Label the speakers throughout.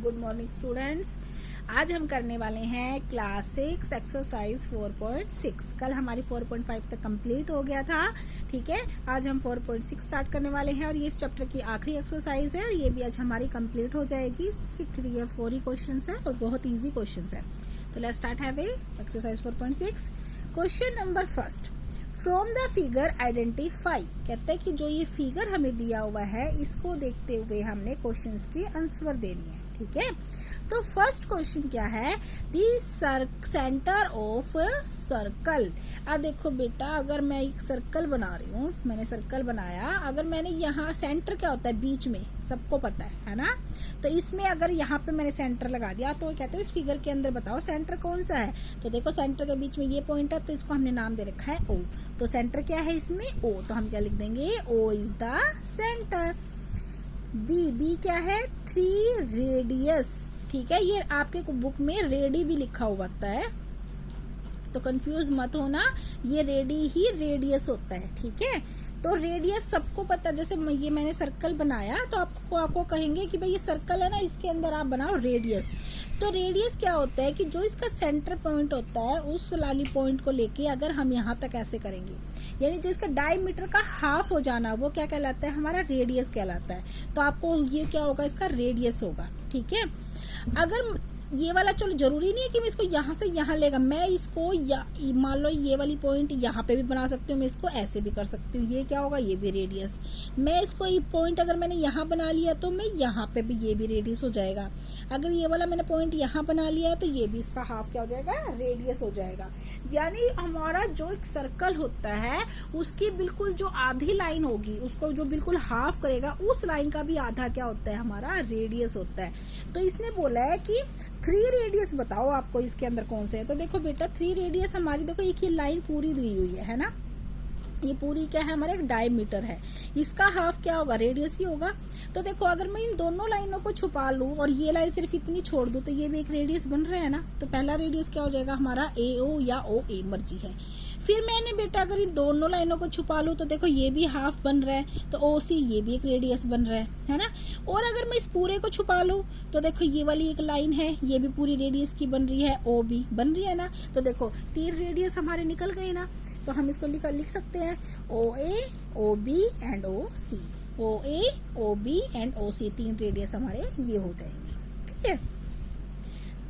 Speaker 1: Good morning students. आज हम करने वाले हैं क्लास 6 एक्सरसाइज 4.6। कल हमारी 4.5 तक कंप्लीट हो गया था। ठीक है, आज हम 4.6 स्टार्ट करने वाले हैं और ये इस चैप्टर की आखिरी एक्सरसाइज है और ये भी आज हमारी कंप्लीट हो जाएगी। 3 या 4 ही क्वेश्चन है और बहुत ईजी क्वेश्चन है। तो let's start have exercise 4.6। Question number first, from the figure identify. कहते हैं कि जो ये फिगर हमें दिया हुआ है इसको देखते हुए हमने क्वेश्चंस के आंसर देनी है। ठीक है, तो फर्स्ट क्वेश्चन क्या है, दी सेंटर ऑफ सर्कल। अब देखो बेटा, अगर मैं एक सर्कल बना रही हूँ, मैंने सर्कल बनाया, अगर मैंने यहाँ सेंटर क्या होता है बीच में, सबको पता है ना। तो इसमें अगर यहाँ पे मैंने सेंटर लगा दिया तो कहते हैं इस फिगर के अंदर बताओ सेंटर कौन सा है। तो देखो सेंटर के बीच में ये पॉइंट है तो इसको हमने नाम दे रखा है O। तो सेंटर क्या है इसमें O, तो हम क्या लिख देंगे, O is the centre. B क्या है, 3 रेडियस। ठीक है, ये आपके बुक में रेडी भी लिखा हुआ होता है तो कंफ्यूज मत होना, ये रेडी ही रेडियस होता है। ठीक है, तो रेडियस सबको पता है। जैसे ये मैंने सर्कल बनाया तो आपको कहेंगे कि भाई ये सर्कल है ना, इसके अंदर आप बनाओ रेडियस। तो रेडियस क्या होता है कि जो इसका सेंटर पॉइंट होता है उस वाली पॉइंट को लेके अगर हम यहाँ तक ऐसे करेंगे, यानी जो इसका डायमीटर का हाफ हो जाना वो क्या कहलाता है, हमारा रेडियस कहलाता है। तो आपको ये क्या होगा, इसका रेडियस होगा। ठीक है, अगर ये वाला, चलो जरूरी नहीं है कि मैं इसको यहाँ से यहाँ लेगा, मैं इसको मान लो ये वाली पॉइंट यहाँ पे भी बना सकती हूँ, मैं इसको ऐसे भी कर सकती हूँ। ये क्या होगा, ये भी रेडियस। मैं इसको ये पॉइंट अगर मैंने यहाँ बना लिया तो मैं यहाँ पे भी, ये भी रेडियस हो जाएगा। अगर ये वाला मैंने पॉइंट यहाँ बना लिया तो ये भी इसका हाफ क्या हो जाएगा, रेडियस हो जाएगा। यानी हमारा जो एक सर्कल होता है उसकी बिल्कुल जो आधी लाइन होगी, उसको जो बिल्कुल हाफ करेगा, उस लाइन का भी आधा क्या होता है, हमारा रेडियस होता है। तो इसने बोला है कि 3 रेडियस बताओ आपको इसके अंदर कौन से है। तो देखो बेटा, 3 रेडियस हमारी, देखो एक ये लाइन पूरी दी हुई है ना, ये पूरी क्या है, हमारा एक डायमीटर है, इसका हाफ क्या होगा, रेडियस ही होगा। तो देखो अगर मैं इन दोनों लाइनों को छुपा लूं और ये लाइन सिर्फ इतनी छोड़ दूं तो ये भी एक रेडियस बन रहा है ना। तो पहला रेडियस क्या हो जाएगा हमारा, AO या OA, मर्जी है। फिर मैंने बेटा अगर इन दोनों लाइनों को छुपा लूं तो देखो ये भी हाफ बन रहा है, तो OC ये भी एक रेडियस बन रहा है ना। और अगर मैं इस पूरे को छुपा लूं तो देखो ये वाली एक लाइन है, ये भी पूरी रेडियस की बन रही है, OB बन रही है ना। तो देखो 3 रेडियस हमारे निकल गए ना। तो हम इसको लिख सकते हैं OA, OB and OC। OA, OB and OC 3 radius हमारे ये हो जाएंगे। ठीक है,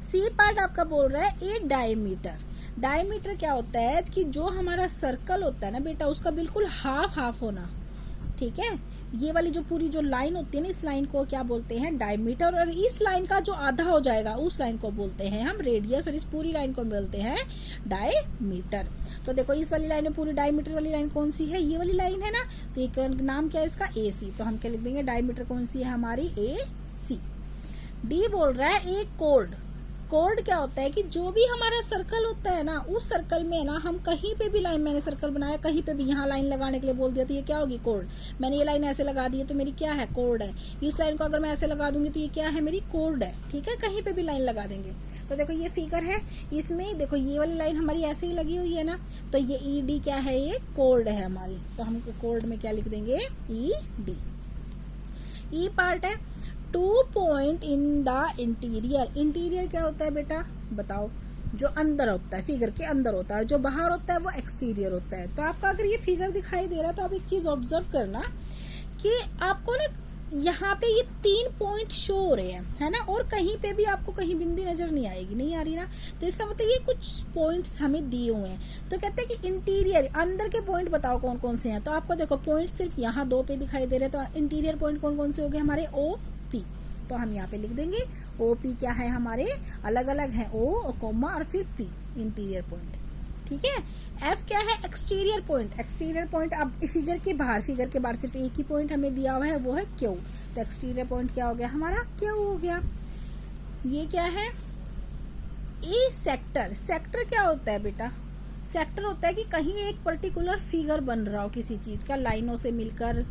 Speaker 1: सी पार्ट आपका बोल रहा है ए डायमीटर। डायमीटर क्या होता है कि जो हमारा सर्कल होता है ना बेटा, उसका बिल्कुल हाफ होना। ठीक है, ये वाली जो पूरी जो लाइन होती है ना, इस लाइन को क्या बोलते हैं, डायमीटर। और इस लाइन का जो आधा हो जाएगा उस लाइन को बोलते हैं हम रेडियस, और इस पूरी लाइन को बोलते हैं डायमीटर। तो देखो इस वाली लाइन में पूरी डायमीटर वाली लाइन कौन सी है, ये वाली लाइन है ना। तो एक नाम क्या है इसका, AC। तो हम क्या लिख देंगे, डायमीटर कौन सी है हमारी, AC। डी बोल रहा है एक कोड। कोड क्या होता है कि जो भी हमारा सर्कल होता है ना, उस सर्कल में ना हम कहीं पे भी लाइन, मैंने सर्कल बनाया कहीं पे भी यहाँ लाइन लगाने के लिए बोल दिया तो ये क्या होगी, कोड। मैंने ये लाइन ऐसे लगा दी है तो मेरी क्या है, कोड है। इस लाइन को अगर मैं ऐसे लगा दूंगी तो ये क्या है, मेरी कोड है। ठीक है, कहीं पे भी लाइन लगा देंगे। तो देखो ये फिगर है, इसमें देखो ये वाली लाइन हमारी ऐसे ही लगी हुई है ना, तो ये ED क्या है, ये कोड है हमारी। तो हम कोड में क्या लिख देंगे, ED। ई पार्ट है 2 point in the interior. Interior क्या होता है बेटा, बताओ, जो अंदर होता है, फिगर के अंदर होता है, जो बाहर होता है वो एक्सटीरियर होता है। तो आपका अगर ये फिगर दिखाई दे रहा है तो आप एक चीज ऑब्जर्व करना कि आपको ना यहाँ पे ये 3 पॉइंट शो हो रहे हैं, है ना। और कहीं पे भी आपको कहीं बिंदी नजर नहीं आएगी, नहीं आ रही ना। तो इसका मतलब ये कुछ पॉइंट्स हमें दिए हुए हैं। तो कहते हैं कि इंटीरियर, अंदर के पॉइंट बताओ कौन कौन से हैं। तो आपको देखो पॉइंट सिर्फ यहाँ 2 पे दिखाई दे रहे हैं। तो इंटीरियर पॉइंट कौन कौन से हो गए हमारे, OP। तो हम यहाँ पे लिख देंगे OP क्या है हमारे, अलग अलग है, O कोमा और फिर P, इंटीरियर पॉइंट। ठीक है, F क्या है, एक्सटीरियर पॉइंट। एक्सटीरियर पॉइंट अब फिगर के बाहर सिर्फ एक ही पॉइंट हमें दिया हुआ है, वो है Q। तो एक्सटीरियर पॉइंट क्या हो गया हमारा, Q हो गया। ये क्या है, E सेक्टर। सेक्टर क्या होता है बेटा, सेक्टर होता है कि कहीं एक पर्टिकुलर फिगर बन रहा हो किसी चीज का, लाइनों से मिलकर,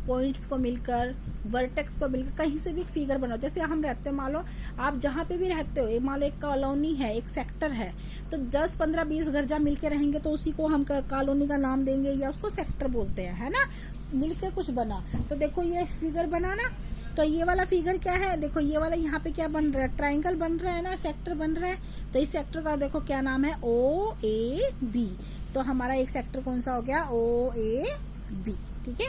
Speaker 1: पॉइंट्स को मिलकर, वर्टेक्स को मिलकर कहीं से भी एक फिगर बनाओ। जैसे हम रहते हो, मान लो आप जहाँ पे भी रहते हो, मान लो एक कॉलोनी है, एक सेक्टर है, तो 10, 15, 20 घर जहाँ मिलके रहेंगे तो उसी को हम कॉलोनी का नाम देंगे या उसको सेक्टर बोलते हैं, है ना। मिलकर कुछ बना, तो देखो ये फिगर बना ना, तो ये वाला फिगर क्या है, देखो ये वाला यहाँ पे क्या बन रहा है, ट्राइंगल बन रहा है ना, सेक्टर बन रहा है। तो इस सेक्टर का देखो क्या नाम है, ओ ए बी। तो हमारा एक सेक्टर कौन सा हो गया, ओ ए बी। ठीक है।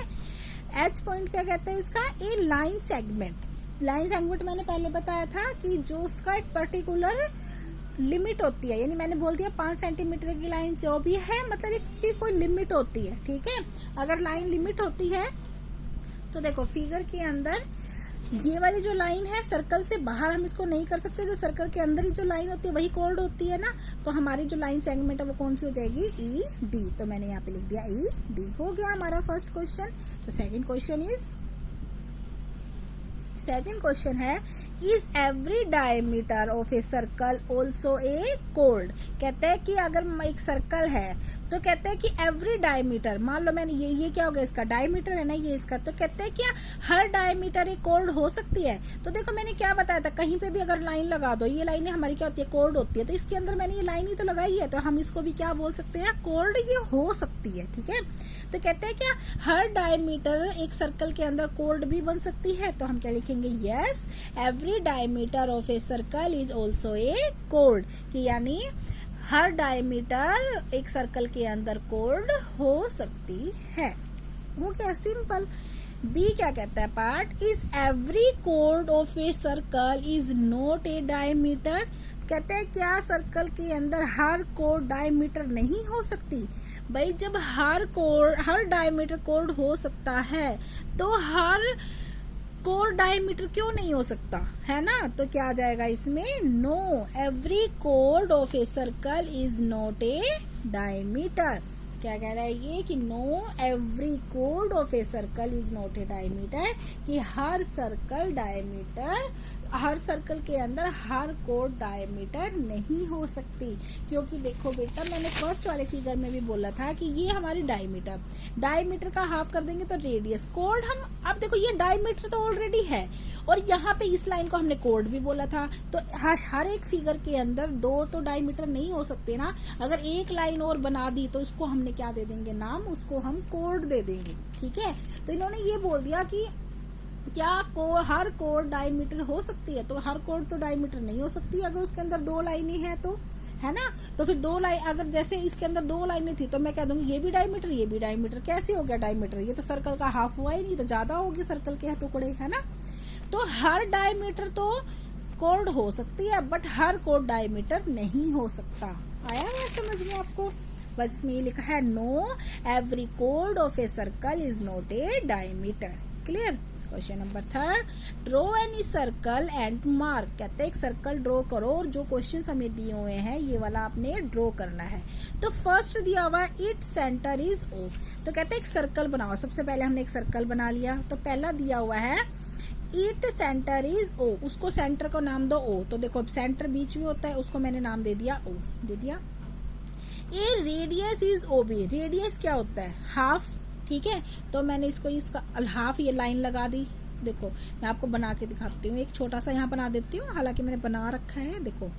Speaker 1: एच पॉइंट क्या कहते हैं इसका, ए लाइन सेगमेंट। लाइन सेगमेंट मैंने पहले बताया था कि जो उसका एक पर्टिकुलर लिमिट होती है, यानी मैंने बोल दिया 5 सेंटीमीटर की लाइन जो भी है, मतलब इसकी कोई लिमिट होती है। ठीक है। अगर लाइन लिमिट होती है तो देखो फिगर के अंदर ये वाली जो लाइन है, सर्कल से बाहर हम इसको नहीं कर सकते, जो सर्कल के अंदर ही जो लाइन होती है वही कोड होती है ना। तो हमारी जो लाइन सेगमेंट है वो कौन सी हो जाएगी, ई डी। तो मैंने यहाँ पे लिख दिया ई डी। हो गया हमारा फर्स्ट क्वेश्चन। तो सेकंड क्वेश्चन है is every diameter of a circle also a code. कहते हैं कि अगर एक सर्कल है तो कहते हैं कि एवरी डायमीटर, मान लो मैंने ये क्या हो गया, इसका डायमीटर है ना ये इसका, तो कहते हैं क्या हर डायमीटर एक कोड हो सकती है। तो देखो मैंने क्या बताया था, कहीं पे भी अगर लाइन लगा दो, ये लाइन हमारी क्या होती है, कोड होती है। तो इसके अंदर मैंने ये लाइन ही तो लगाई है, तो हम इसको भी क्या बोल सकते हैं, कोड ये हो सकती है। ठीक है। तो कहते हैं क्या हर डायमीटर एक सर्कल के अंदर कोड भी बन सकती है। तो हम क्या लिखेंगे, yes every diameter of a circle is also a code, कि यानी हर डायमीटर एक सर्कल के अंदर कोड हो सकती है। वो क्या, सिंपल। बी क्या कहता है, part is every code of a circle is not a diameter. कहते हैं क्या सर्कल के अंदर हर कोड डायमीटर नहीं हो सकती। भाई जब हर डायमीटर कोड हो सकता है तो हर कोड डायमीटर क्यों नहीं हो सकता, है ना। तो क्या आ जाएगा इसमें, know every code of a circle is not a diameter. क्या कह रहा है ये, कि know every code of a circle is not a diameter, कि हर सर्कल के अंदर हर कोड डायमीटर नहीं हो सकती। क्योंकि देखो बेटा मैंने फर्स्ट वाले फिगर में भी बोला था कि ये हमारी डायमीटर का हाफ कर देंगे तो रेडियस। कोड हम, अब देखो ये डायमीटर तो ऑलरेडी है और यहाँ पे इस लाइन को हमने कोड भी बोला था। तो हर एक फिगर के अंदर 2 तो डायमीटर नहीं हो सकते ना। अगर एक लाइन और बना दी तो उसको हमने क्या दे देंगे, नाम, उसको हम कोड दे देंगे। ठीक है। तो इन्होंने ये बोल दिया कि क्या हर कोड डायमीटर हो सकती है, तो हर कोड तो डायमीटर नहीं हो सकती अगर उसके अंदर 2 लाइनें हैं तो, है ना। तो फिर 2 लाइन, अगर जैसे इसके अंदर 2 लाइनें थी तो मैं कह दूंगी ये भी डायमीटर, कैसे हो गया डायमीटर, ये तो सर्कल का हाफ हुआ ही नहीं, तो ज्यादा होगी सर्कल के टुकड़े, है ना। तो हर डायमीटर तो कोड हो सकती है बट हर कोड डायमीटर नहीं हो सकता। आया है समझ में आपको। बस इसमें लिखा है know every code of a circle is not a diameter. Clear. Question number 3, draw any circle and mark. कहते हैं एक सर्कल ड्रॉ करो और जो क्वेश्चंस हमें दिए हुए हैं ये वाला आपने ड्रॉ करना है। तो फर्स्ट दिया हुआ है इट सेंटर इज ओ। तो कहते हैं एक सर्कल बनाओ। सबसे पहले हमने एक सर्कल बना लिया। तो पहला दिया हुआ है इट सेंटर इज ओ, उसको सेंटर को नाम दो ओ। तो देखो सेंटर बीच में होता है, उसको मैंने नाम दे दिया ओ, दे दिया। A radius is O B. Radius क्या होता है, हाफ। ठीक है। तो मैंने इसको इसका हाफ ये लाइन लगा दी। देखो मैं आपको बना के दिखाती हूँ, एक छोटा सा यहाँ बना देती हूँ, हालांकि मैंने बना रखा है। देखो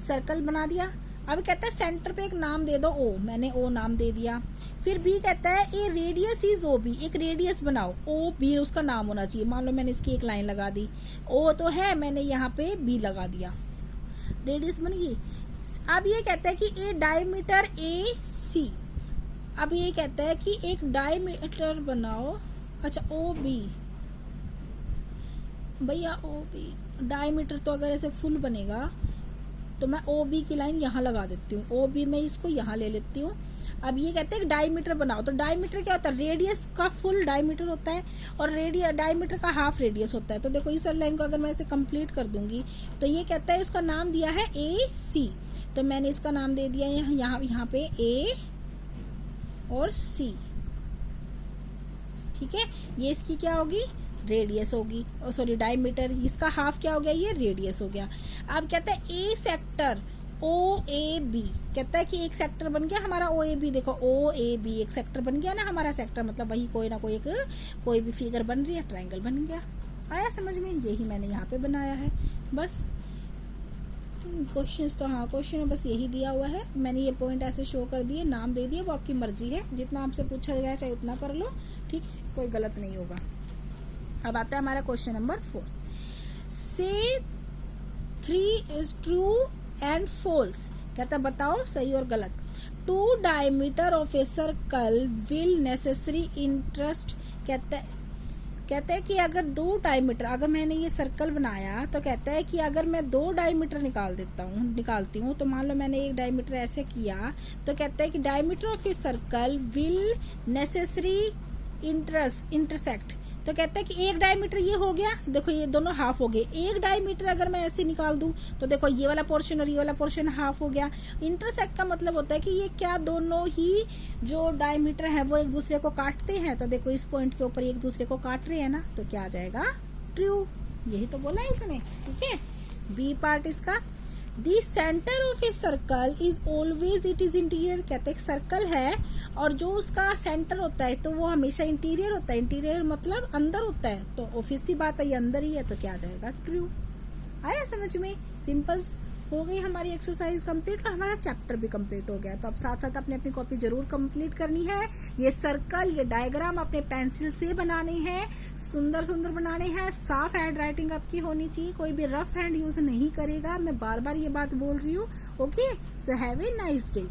Speaker 1: सर्कल बना दिया। अब कहता है सेंटर पे एक नाम दे दो ओ, मैंने ओ नाम दे दिया। फिर बी कहता है ए रेडियस इज ओ बी, एक रेडियस बनाओ, ओ बी उसका नाम होना चाहिए। मान लो मैंने इसकी एक लाइन लगा दी, ओ तो है, मैंने यहाँ पे बी लगा दिया, रेडियस बन गई। अब ये कहता है कि ए डायमीटर ए सी। अब ये कहता है कि एक डायमीटर बनाओ। अच्छा ओ बी, भैया ओ बी डायमीटर तो अगर ऐसे फुल बनेगा तो मैं ओ बी की लाइन यहाँ लगा देती हूँ, ओ बी में इसको यहाँ ले लेती हूँ। अब ये कहते हैं डायमीटर बनाओ। तो डायमीटर क्या होता है, रेडियस का फुल डायमीटर होता है और डायमीटर का हाफ रेडियस होता है। तो देखो इस लाइन को अगर मैं ऐसे कंप्लीट कर दूंगी तो ये कहता है इसका नाम दिया है ए सी। तो मैंने इसका नाम दे दिया यहाँ पे ए और सी। ठीक है। ये इसकी क्या होगी, रेडियस होगी, सॉरी डायमीटर। इसका हाफ क्या हो गया, ये रेडियस हो गया। अब कहता है A sector O A B. कहता है कि एक सेक्टर बन गया हमारा ओ ए बी। देखो ओ ए बी एक सेक्टर बन गया ना हमारा। सेक्टर मतलब वही कोई ना कोई कोई भी फिगर बन रही है, ट्रायंगल बन गया। आया समझ में, यही मैंने यहाँ पे बनाया है। बस क्वेश्चंस तो हाँ क्वेश्चन में बस यही दिया हुआ है। मैंने ये पॉइंट ऐसे शो कर दिए, नाम दे दिए, वो आपकी मर्जी है, जितना आपसे पूछा गया चाहे उतना कर लो। ठीक है, कोई गलत नहीं होगा। अब आता है हमारा क्वेश्चन नंबर 4। से 3 इज ट्रू एंड फॉल्स। कहता है बताओ सही और गलत। 2 diameter of a circle will necessary interest. कहता है कि अगर 2 डायमीटर, अगर मैंने ये सर्कल बनाया तो कहता है कि अगर मैं 2 डायमीटर निकालती हूँ तो मान लो मैंने एक डायमीटर ऐसे किया, तो कहता है कि diameter of a circle will necessary intersect. तो कहता है कि एक डायमीटर ये हो गया, देखो ये दोनों हाफ हो गए। एक डायमीटर अगर मैं ऐसे निकाल दूं तो देखो ये वाला पोर्शन और ये वाला पोर्शन हाफ हो गया। इंटरसेक्ट का मतलब होता है कि ये क्या दोनों ही जो डायमीटर है वो एक दूसरे को काटते हैं। तो देखो इस पॉइंट के ऊपर एक दूसरे को काट रहे हैं ना, तो क्या आ जाएगा ट्रू। यही तो बोला है इसने, ठीक है। बी पार्ट इसका, the centre of a circle is always it is interior. कहते हैं सर्कल है और जो उसका सेंटर होता है तो वो हमेशा इंटीरियर होता है। इंटीरियर मतलब अंदर होता है, तो ऑब्वियस सी बात है ये अंदर ही है, तो क्या आ जाएगा ट्रू। आया समझ में? सिंपल हो गई हमारी एक्सरसाइज कंप्लीट और हमारा चैप्टर भी कंप्लीट हो गया। तो अब साथ साथ अपने अपनी कॉपी जरूर कंप्लीट करनी है। ये सर्कल, ये डायग्राम अपने पेंसिल से बनाने हैं, सुंदर सुंदर बनाने हैं। साफ हैंड राइटिंग आपकी होनी चाहिए, कोई भी रफ हैंड यूज नहीं करेगा। मैं बार बार ये बात बोल रही हूँ। Okay, so have a nice day.